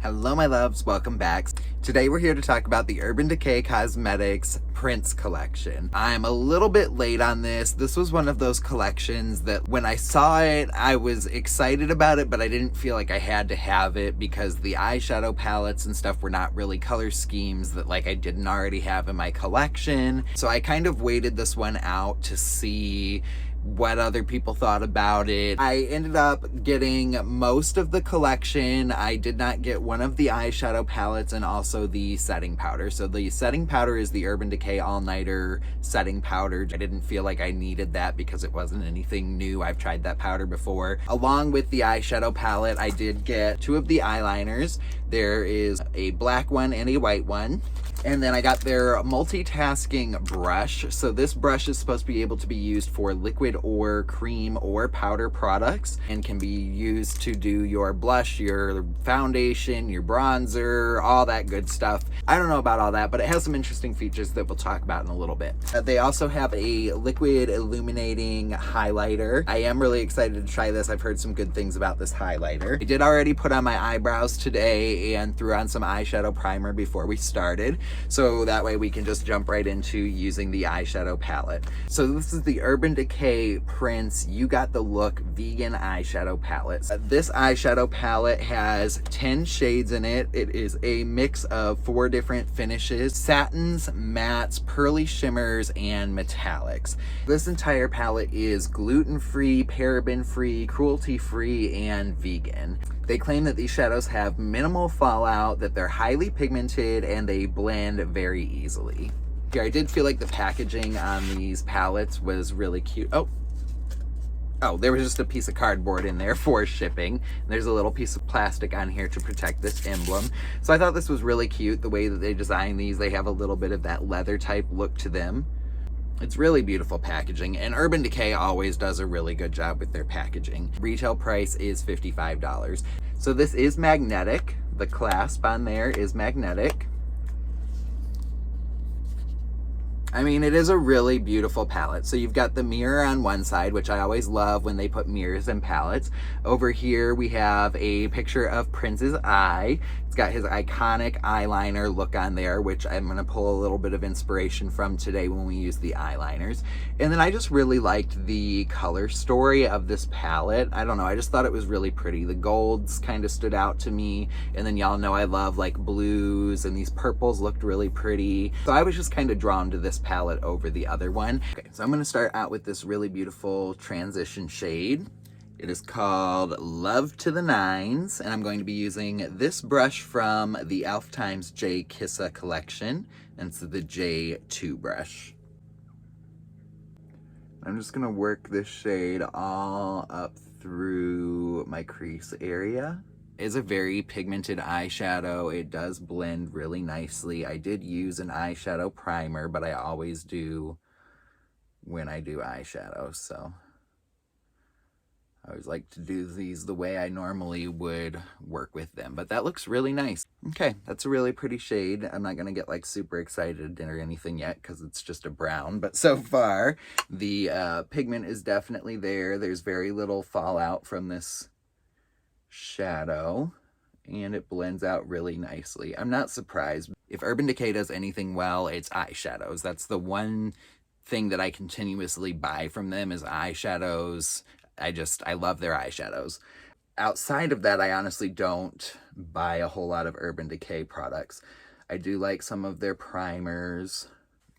Hello my loves, welcome back. Today we're here to talk about the Urban Decay Cosmetics Prince Collection. I'm a little bit late on this. This was one of those collections that when I saw it, I was excited about it, but I didn't feel like I had to have it because the eyeshadow palettes and stuff were not really color schemes that like I didn't already have in my collection. So I kind of waited this one out to see what other people thought about it. I ended up getting most of the collection. I did not get one of the eyeshadow palettes and also the setting powder. So the setting powder is the Urban Decay All Nighter setting powder. I didn't feel like I needed that because it wasn't anything new. I've tried that powder before. Along with the eyeshadow palette, I did get two of the eyeliners. There is a black one and a white one. And then I got their multitasking brush. So this brush is supposed to be able to be used for liquid or cream or powder products and can be used to do your blush, your foundation, your bronzer, all that good stuff. I don't know about all that, but it has some interesting features that we'll talk about in a little bit. They also have a liquid illuminating highlighter. I am really excited to try this. I've heard some good things about this highlighter. I did already put on my eyebrows today and threw on some eyeshadow primer before we started. So that way we can just jump right into using the eyeshadow palette. So this is the Urban Decay Prince You Got the Look Vegan Eyeshadow Palette. This eyeshadow palette has 10 shades in it. It is a mix of 4 different finishes: satins, mattes, pearly shimmers, and metallics. This entire palette is gluten-free, paraben-free, cruelty-free, and vegan. They claim that these shadows have minimal fallout, that they're highly pigmented, and they blend very easily. Here, I did feel like the packaging on these palettes was really cute. Oh, there was just a piece of cardboard in there for shipping. There's a little piece of plastic on here to protect this emblem. So I thought this was really cute, the way that they designed these. They have a little bit of that leather type look to them. It's really beautiful packaging, and Urban Decay always does a really good job with their packaging. Retail price is $55. So this is magnetic. The clasp on there is magnetic. I mean, it is a really beautiful palette. So you've got the mirror on one side, which I always love when they put mirrors in palettes. Over here, we have a picture of Prince's eye. It's got his iconic eyeliner look on there, which I'm gonna pull a little bit of inspiration from today when we use the eyeliners. And then I just really liked the color story of this palette. I don't know, I just thought it was really pretty. The golds kind of stood out to me. And then y'all know I love like blues, and these purples looked really pretty. So I was just kind of drawn to this palette over the other one. Okay, so I'm gonna start out with this really beautiful transition shade. It is called Love to the Nines, and I'm going to be using this brush from the e.l.f. Times J Kissa collection, and it's the J2 brush. I'm just gonna work this shade all up through my crease area. It's a very pigmented eyeshadow. It does blend really nicely. I did use an eyeshadow primer, but I always do when I do eyeshadows, so I always like to do these the way I normally would work with them, but that looks really nice. Okay, that's a really pretty shade. I'm not gonna get like super excited or anything yet because it's just a brown, but so far the pigment is definitely there. There's very little fallout from this shadow, and it blends out really nicely. I'm not surprised. If Urban Decay does anything well, it's eyeshadows. That's the one thing that I continuously buy from them is eyeshadows. I love their eyeshadows. Outside of that, I honestly don't buy a whole lot of Urban Decay products. I do like some of their primers,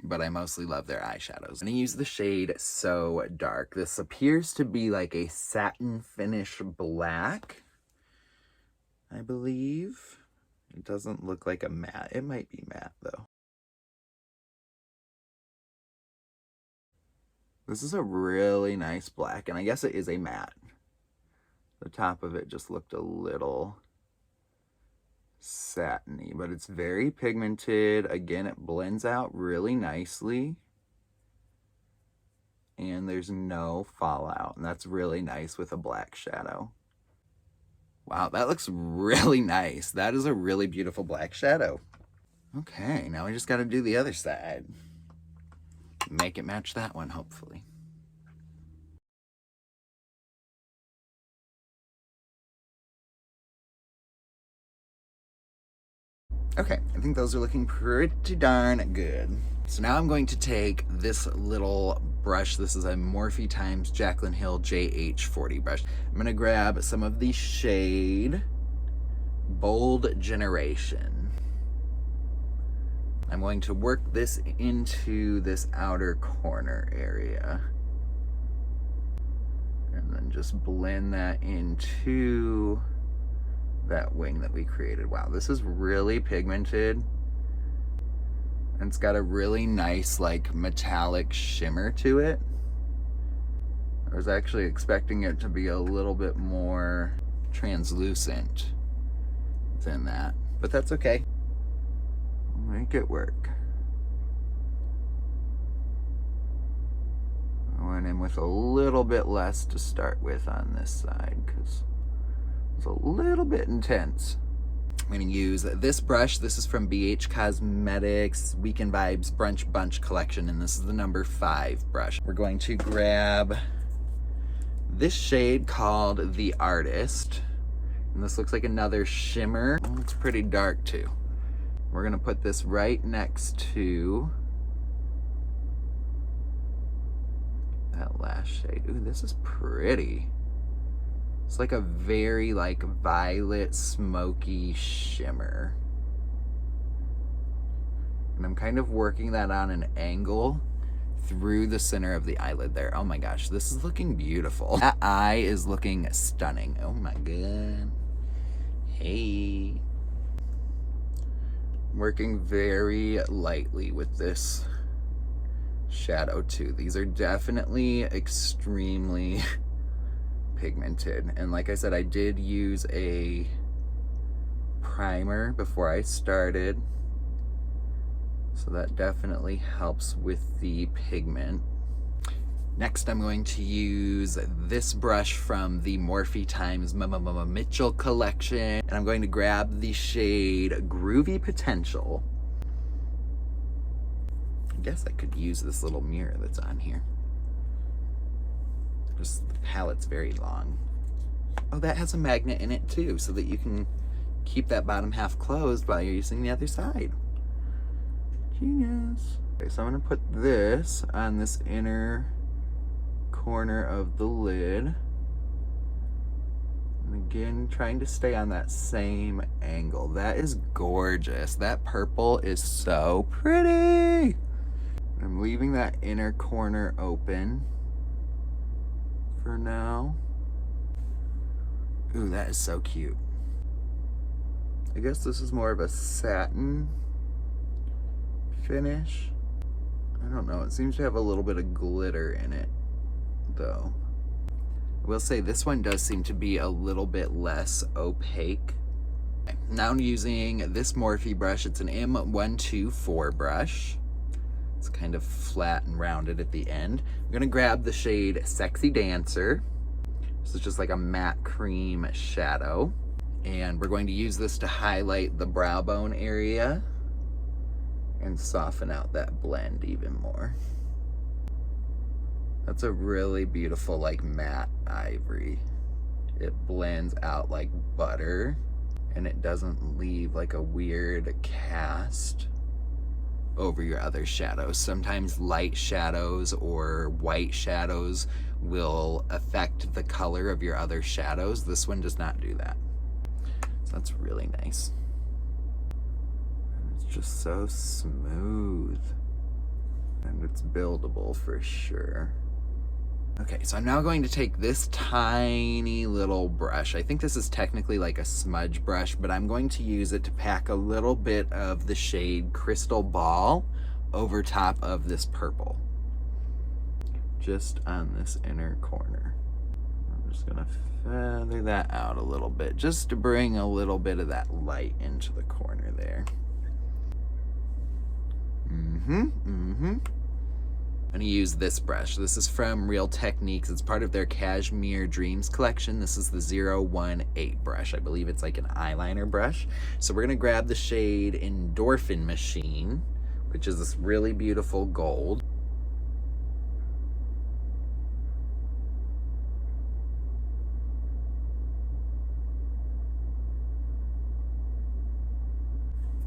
but I mostly love their eyeshadows. I'm gonna use the shade So Dark. This appears to be like a satin finish black, I believe. It doesn't look like a matte. It might be matte though. This is a really nice black, and I guess it is a matte. The top of it just looked a little satiny, but it's very pigmented. Again, it blends out really nicely, and there's no fallout, and that's really nice with a black shadow. Wow, that looks really nice. That is a really beautiful black shadow. Okay, now we just got to do the other side. Make it match that one, hopefully. Okay, I think those are looking pretty darn good. So now I'm going to take this little brush. This is a Morphe times Jaclyn Hill JH40 brush. I'm gonna grab some of the shade Bold Generation. I'm going to work this into this outer corner area. And then just blend that into that wing that we created. Wow, this is really pigmented. And it's got a really nice, like, metallic shimmer to it. I was actually expecting it to be a little bit more translucent than that, but that's okay. We'll make it work. I went in with a little bit less to start with on this side because it's a little bit intense. I'm going to use this brush. This is from BH Cosmetics Weekend Vibes Brunch Bunch collection, and this is the number 5 brush. We're going to grab this shade called The Artist, and this looks like another shimmer. Oh, it's pretty dark too. We're going to put this right next to that last shade. Ooh, this is pretty. It's like a very like violet smoky shimmer. And I'm kind of working that on an angle through the center of the eyelid there. Oh my gosh, this is looking beautiful. That eye is looking stunning. Oh my god. Hey. Working very lightly with this shadow too. These are definitely extremely pigmented, and like I said, I did use a primer before I started, so that definitely helps with the pigment. Next, I'm going to use this brush from the Morphe times Mitchell collection, and I'm going to grab the shade Groovy Potential. I guess I could use this little mirror that's on here. Just the palette's very long. Oh, that has a magnet in it too, so that you can keep that bottom half closed while you're using the other side. Genius. Okay, so I'm gonna put this on this inner corner of the lid. And again, trying to stay on that same angle. That is gorgeous. That purple is so pretty. I'm leaving that inner corner open for now. Ooh, that is so cute. I guess this is more of a satin finish. I don't know, it seems to have a little bit of glitter in it though. I will say this one does seem to be a little bit less opaque. Okay, now I'm using this Morphe brush. It's an M124 brush. It's kind of flat and rounded at the end. I'm gonna grab the shade Sexy Dancer. This is just like a matte cream shadow. And we're going to use this to highlight the brow bone area and soften out that blend even more. That's a really beautiful like matte ivory. It blends out like butter and it doesn't leave like a weird cast over your other shadows. Sometimes light shadows or white shadows will affect the color of your other shadows. This one does not do that. So that's really nice. And it's just so smooth. And it's buildable for sure. Okay, so I'm now going to take this tiny little brush. I think this is technically like a smudge brush, but I'm going to use it to pack a little bit of the shade Crystal Ball over top of this purple. Just on this inner corner. I'm just gonna feather that out a little bit, just to bring a little bit of that light into the corner there. I'm gonna use this brush. This is from Real Techniques. It's part of their Cashmere Dreams collection. This is the 018 brush. I believe it's like an eyeliner brush. So we're gonna grab the shade Endorphin Machine, which is this really beautiful gold.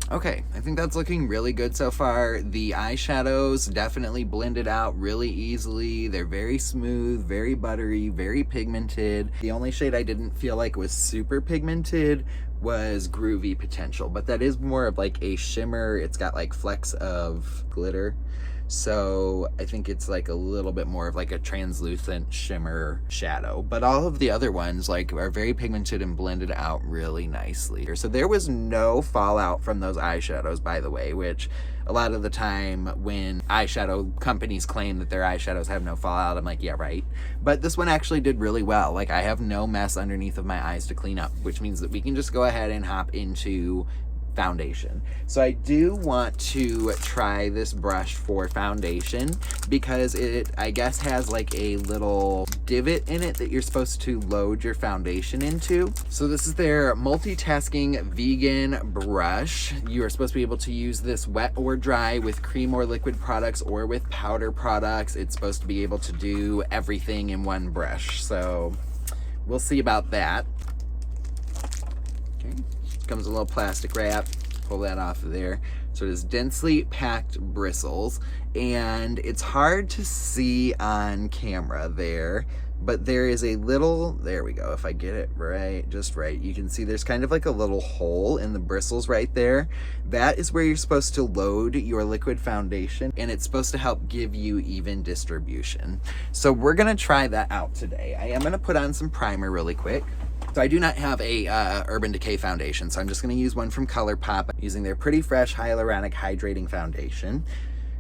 Okay, I think that's looking really good so far. The eyeshadows definitely blended out really easily. They're very smooth, very buttery, very pigmented. The only shade I didn't feel like was super pigmented was Groovy Potential, but that is more of like a shimmer. It's got like flecks of glitter. So I think it's like a little bit more of like a translucent shimmer shadow, but all of the other ones like are very pigmented and blended out really nicely. So there was no fallout from those eyeshadows, by the way, which a lot of the time when eyeshadow companies claim that their eyeshadows have no fallout, I'm like, yeah, right. But this one actually did really well. Like I have no mess underneath of my eyes to clean up, which means that we can just go ahead and hop into foundation. So I do want to try this brush for foundation because it, I guess, has like a little divot in it that you're supposed to load your foundation into. So this is their multitasking vegan brush. You are supposed to be able to use this wet or dry with cream or liquid products or with powder products. It's supposed to be able to do everything in one brush. So we'll see about that. Okay. Comes a little plastic wrap, pull that off of there. So it is densely packed bristles, and it's hard to see on camera there, but there is a little, there we go, if I get it right, just right, you can see there's kind of like a little hole in the bristles right there. That is where you're supposed to load your liquid foundation, and it's supposed to help give you even distribution. So we're gonna try that out today. I am gonna put on some primer really quick. So I do not have a Urban Decay foundation, so I'm just going to use one from ColourPop using their Pretty Fresh Hyaluronic Hydrating Foundation.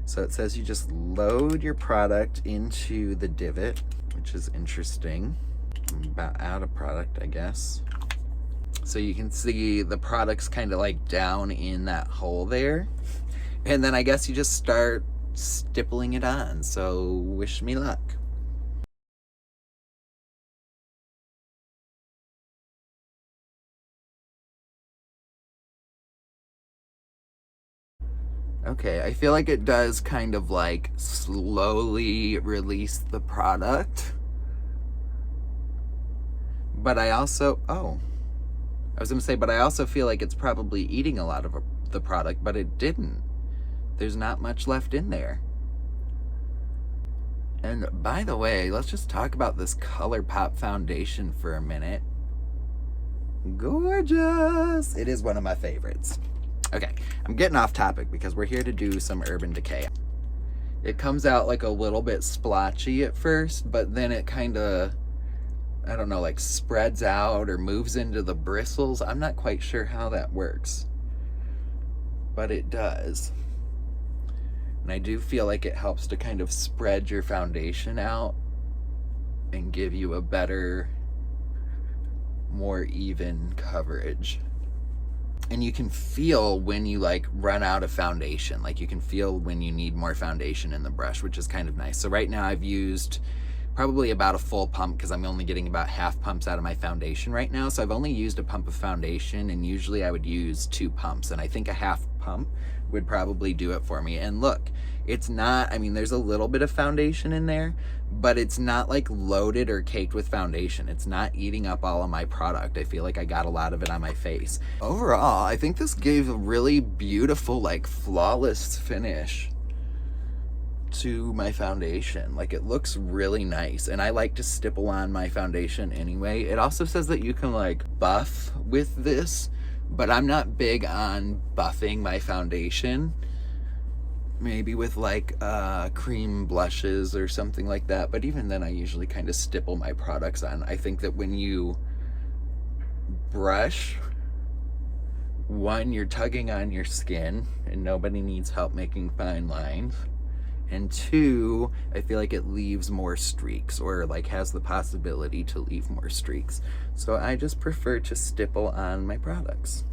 So it says you just load your product into the divot, which is interesting. I'm about out of product, I guess. So you can see the product's kind of like down in that hole there. And then I guess you just start stippling it on. So wish me luck. Okay, I feel like it does kind of like slowly release the product. But I also, I was gonna say, but I also feel like it's probably eating a lot of the product, but it didn't. There's not much left in there. And by the way, let's just talk about this ColourPop foundation for a minute. Gorgeous! It is one of my favorites. Okay, I'm getting off topic because we're here to do some Urban Decay. It comes out like a little bit splotchy at first, but then it kind of, I don't know, like spreads out or moves into the bristles. I'm not quite sure how that works, but it does. And I do feel like it helps to kind of spread your foundation out and give you a better, more even coverage. And you can feel when you like run out of foundation, like you can feel when you need more foundation in the brush, which is kind of nice. So right now I've used probably about a full pump because I'm only getting about half pumps out of my foundation right now. So I've only used a pump of foundation, and usually I would use 2 pumps, and I think a half pump would probably do it for me. And look, it's not, I mean, there's a little bit of foundation in there, but it's not like loaded or caked with foundation. It's not eating up all of my product. I feel like I got a lot of it on my face. Overall, I think this gave a really beautiful, like flawless finish to my foundation. Like it looks really nice, and I like to stipple on my foundation anyway. It also says that you can like buff with this, but I'm not big on buffing my foundation. Maybe with like cream blushes or something like that, but even then I usually kind of stipple my products on. I think that when you brush, one, you're tugging on your skin and nobody needs help making fine lines, and 2, I feel like it leaves more streaks, or like has the possibility to leave more streaks. So I just prefer to stipple on my products.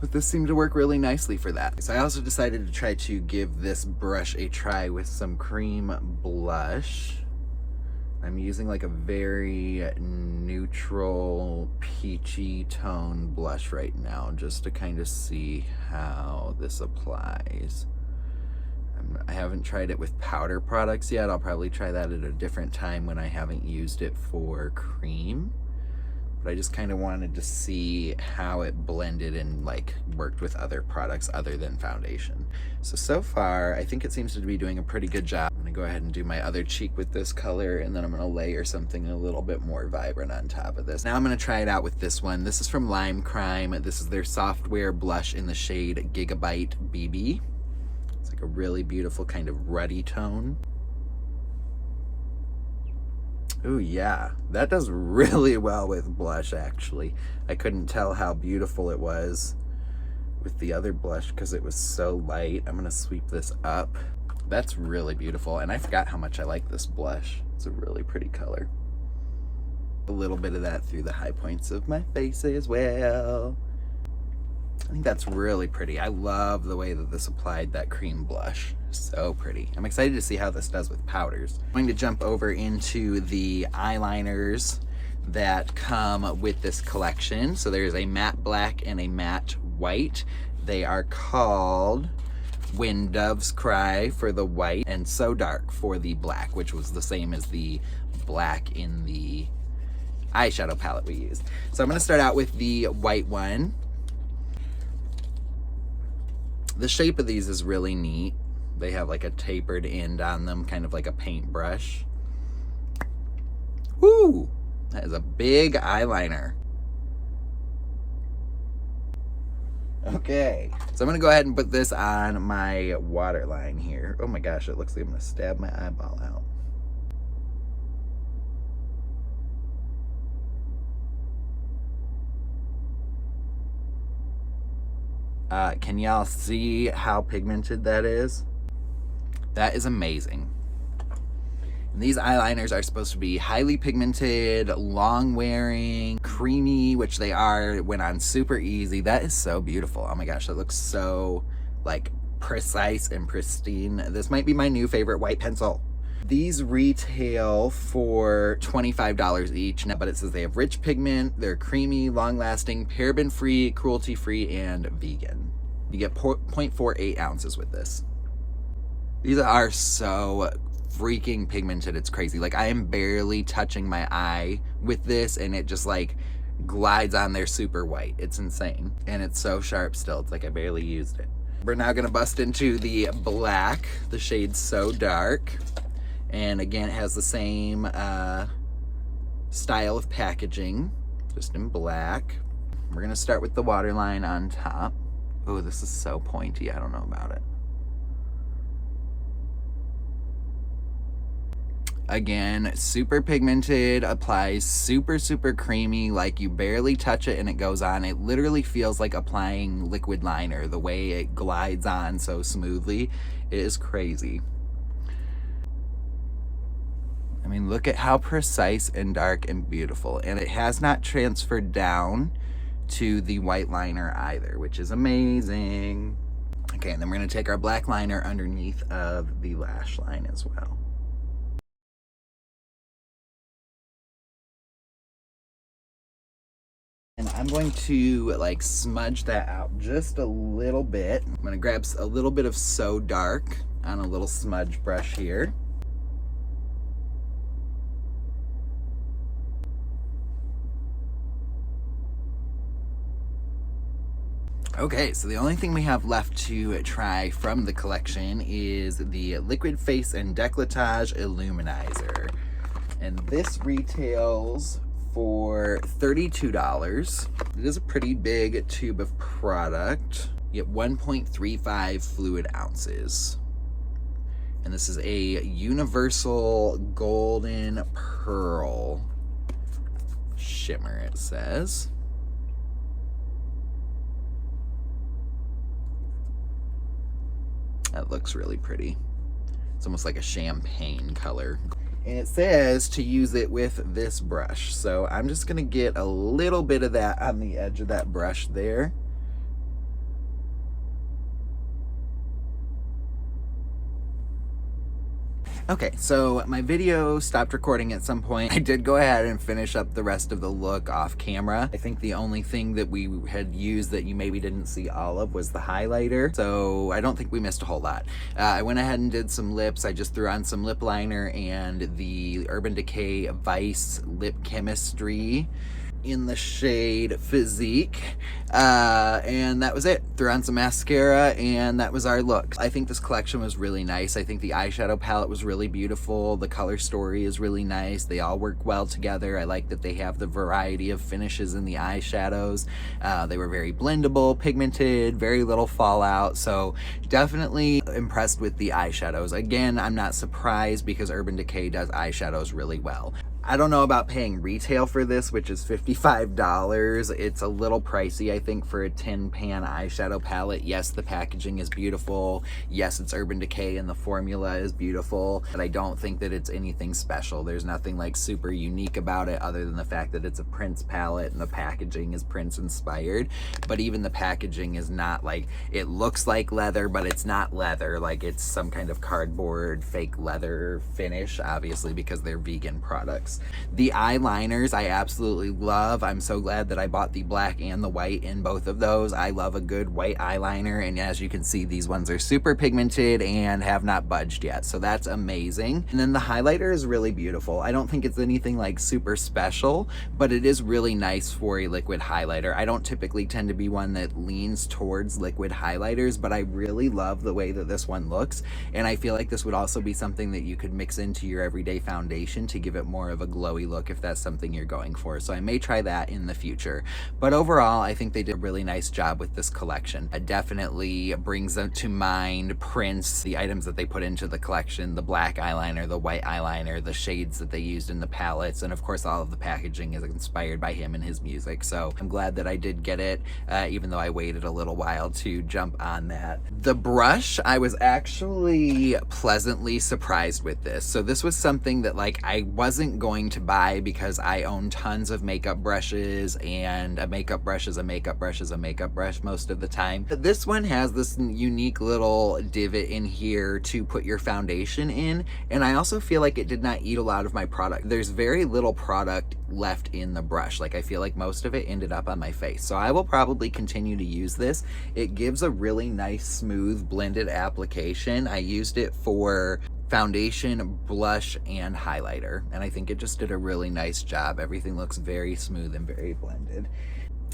But this seemed to work really nicely for that. So I also decided to try to give this brush a try with some cream blush. I'm using like a very neutral, peachy tone blush right now, just to kind of see how this applies. I haven't tried it with powder products yet. I'll probably try that at a different time when I haven't used it for cream. but I just kind of wanted to see how it blended and like worked with other products other than foundation. So far, I think it seems to be doing a pretty good job. I'm gonna go ahead and do my other cheek with this color, and then I'm gonna layer something a little bit more vibrant on top of this. Now I'm gonna try it out with this one. This is from Lime Crime. This is their Software blush in the shade Gigabyte BB. It's like a really beautiful kind of ruddy tone. Ooh, yeah, that does really well with blush, actually. I couldn't tell how beautiful it was with the other blush because it was so light. I'm gonna sweep this up. That's really beautiful, and I forgot how much I like this blush. It's a really pretty color. A little bit of that through the high points of my face as well. I think that's really pretty. I love the way that this applied that cream blush. So pretty. I'm excited to see how this does with powders. I'm going to jump over into the eyeliners that come with this collection. So there's a matte black and a matte white. They are called When Doves Cry for the white and So Dark for the black, which was the same as the black in the eyeshadow palette we used. So I'm going to start out with the white one. The shape of these is really neat. They have like a tapered end on them, kind of like a paintbrush. Woo! That is a big eyeliner. Okay, so I'm gonna go ahead and put this on my waterline here. Oh my gosh, it looks like I'm gonna stab my eyeball out. Can y'all see how pigmented that is? That is amazing. And these eyeliners are supposed to be highly pigmented, long wearing, creamy, which they are, went on super easy. That is so beautiful. Oh my gosh, that looks so like precise and pristine. This might be my new favorite white pencil. These retail for $25 each, but it says they have rich pigment, they're creamy, long-lasting, paraben-free, cruelty-free, and vegan. You get 0.48 ounces with this. These are so freaking pigmented, it's crazy. Like, I am barely touching my eye with this, and it just like glides on there super white. It's insane. And it's so sharp still, it's like I barely used it. We're now gonna bust into the black, the shade So Dark. And again, it has the same style of packaging, just in black. We're gonna start with the waterline on top. Oh, this is so pointy, I don't know about it. Again, super pigmented, applies super, super creamy, like you barely touch it and it goes on. It literally feels like applying liquid liner, the way it glides on so smoothly. It is crazy. I mean, look at how precise and dark and beautiful. And it has not transferred down to the white liner either, which is amazing. Okay, and then we're gonna take our black liner underneath of the lash line as well. And I'm going to like smudge that out just a little bit. I'm gonna grab a little bit of So Dark on a little smudge brush here. Okay, so the only thing we have left to try from the collection is the Liquid Face and Décolletage Illuminizer. And this retails for $32. It is a pretty big tube of product. You get 1.35 fluid ounces. And this is a universal golden pearl shimmer, it says. That looks really pretty. It's almost like a champagne color. And it says to use it with this brush. So I'm just gonna get a little bit of that on the edge of that brush there. Okay, so my video stopped recording at some point. I did go ahead and finish up the rest of the look off camera. I think the only thing that we had used that you maybe didn't see all of was the highlighter. So I don't think we missed a whole lot. I went ahead and did some lips. I just threw on some lip liner and the Urban Decay Vice Lip Chemistry. in the shade Physique. And that was it. Threw on some mascara and that was our look. I think this collection was really nice. I think the eyeshadow palette was really beautiful. The color story is really nice. They all work well together. I like that they have the variety of finishes in the eyeshadows. They were very blendable, pigmented, very little fallout. So definitely impressed with the eyeshadows. Again, I'm not surprised because Urban Decay does eyeshadows really well. I don't know about paying retail for this, which is $55. It's a little pricey, I think, for a tin pan eyeshadow palette. Yes, the packaging is beautiful. Yes, it's Urban Decay and the formula is beautiful, but I don't think that it's anything special. There's nothing like super unique about it other than the fact that it's a Prince palette and the packaging is Prince inspired. But even the packaging is not like, it looks like leather, but it's not leather. Like it's some kind of cardboard fake leather finish, obviously because they're vegan products. The eyeliners I absolutely love. I'm so glad that I bought the black and the white in both of those. I love a good white eyeliner, and as you can see, these ones are super pigmented and have not budged yet, so that's amazing. And then the highlighter is really beautiful. I don't think it's anything like super special, but it is really nice for a liquid highlighter. I don't typically tend to be one that leans towards liquid highlighters, but I really love the way that this one looks, and I feel like this would also be something that you could mix into your everyday foundation to give it more of a glowy look if that's something you're going for. So I may try that in the future. But overall, I think they did a really nice job with this collection. It definitely brings them to mind Prince, the items that they put into the collection, the black eyeliner, the white eyeliner, the shades that they used in the palettes, and of course all of the packaging is inspired by him and his music. So I'm glad that I did get it, even though I waited a little while to jump on that. The brush, I was actually pleasantly surprised with this. So this was something that like I wasn't going to buy because I own tons of makeup brushes, and a makeup brush is a makeup brush is a makeup brush most of the time. But this one has this unique little divot in here to put your foundation in, and I also feel like it did not eat a lot of my product. There's very little product left in the brush. Like I feel like most of it ended up on my face. So I will probably continue to use this. It gives a really nice smooth blended application. I used it for foundation, blush, and highlighter, and I think it just did a really nice job. Everything looks very smooth and very blended.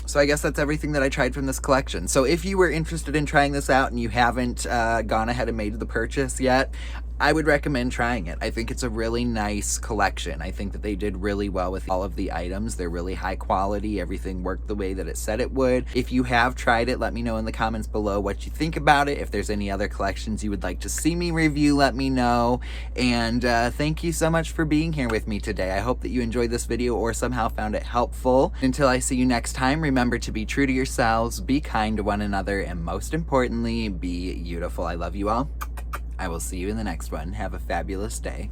So I guess that's everything that I tried from this collection. So if you were interested in trying this out and you haven't gone ahead and made the purchase yet, I would recommend trying it. I think it's a really nice collection. I think that they did really well with all of the items. They're really high quality. Everything worked the way that it said it would. If you have tried it, let me know in the comments below what you think about it. If there's any other collections you would like to see me review, let me know. And thank you so much for being here with me today. I hope that you enjoyed this video or somehow found it helpful. Until I see you next time, remember to be true to yourselves, be kind to one another, and most importantly, be beautiful. I love you all. I will see you in the next one. Have a fabulous day.